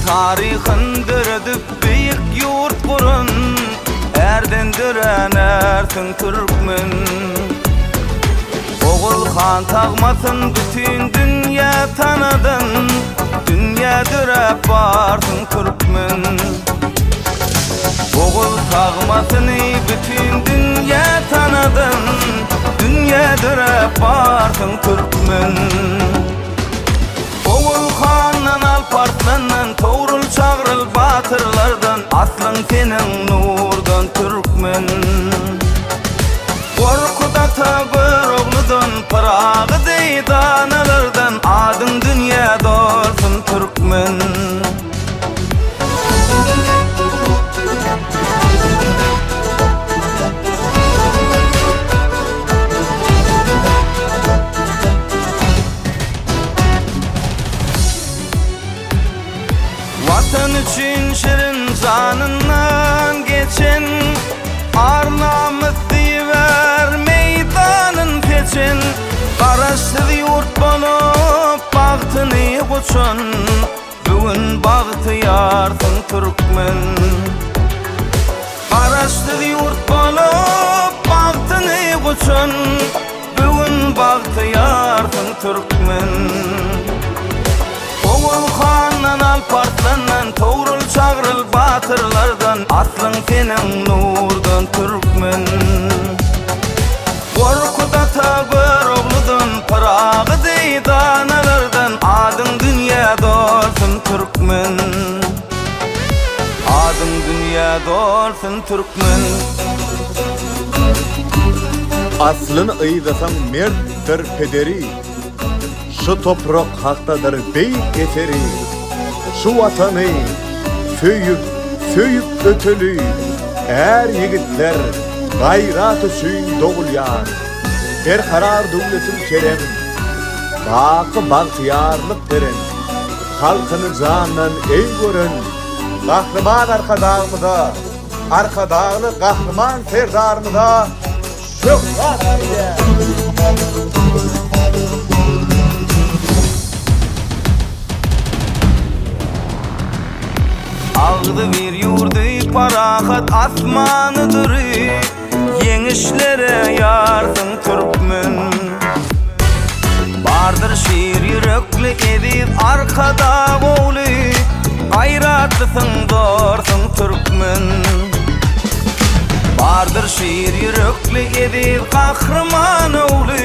Tarihın döredip büyük yurt kurun, erden dören ertin Türkmen. Oğul Han tağmasın bütün dünya tanadın, dünya dörep barsın Türkmen. Oğul tağmasını bütün dünya tanadın, dünya dörep barsın Türkmen. Oğul Han'dan Alparslan'dan Toğrul çağrıl batırlardan, aslın senin nurdan Türkmen. Korkuda tabır oğludan, pırağı deydi analardan, adın dünyada olsun Türkmen. Vatan için şirin canından geçen, ar-namus diýer meydanın peçen. Garaşsyz yurt bolup bagtyny goçan, bugün bagtyyarsın Türkmen. Garaşsyz yurt bolup bagtyny goçan, bugün bagtyyarsın Türkmen. Oğul Han'dan Alparslan'dan Toğrul çağrıl batırlardan, aslın senin nurdan Türkmen. Korkuda tabır oğludan, pırağı deydi analardan, adın dünyada olsun Türkmen. Adın dünyada olsun Türkmen. Aslın ıydasan mertdir pederi, şu toprak haktadır beyik eteri. Şu vatanı söyüp ötülü, er yigitler gayratı süýün dogulýar. Her karar döwletin kerem, bakı bagtyarlyk deren, halkyny janyň ey gören, gahrman arkadağımda, arkadağlı gahrman serdarmyda şöhret eýler. Ağdı bir yurdu parahat asmanıdır, yeňişlere yarsın Türkmen. Bardır şiir yürekli edip arkada oğlu, gayratlısın doğrusun Türkmen. Bardır şiir yürekli edip kahraman oğlu,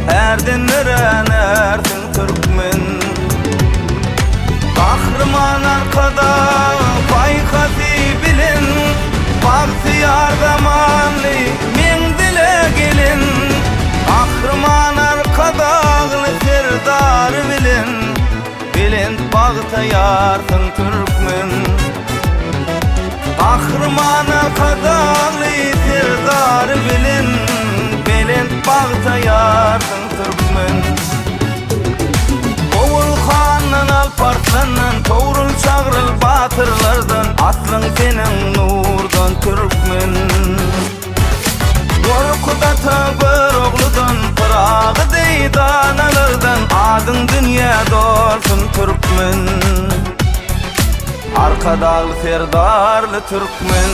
erden ören ersin Türkmen. Kahraman arkada paykası bilin, bagtyar zamanlı men dile gelin. Kahraman arkadağlı serdar bilin, bilin bagtyarsın Türkmen. Kahraman arkadağlı serdar bilin, bilin bagtyarsın Türkmen. Oğul Han'dan Alparslan'dan Toğrul çağrıl batırlardan, aslın senin nurdan Türkmen. Korkuda tabır oğludan, pırağı deydi analardan, adın dünyada olsun Türkmen. Arkadağlı serdarlı Türkmen.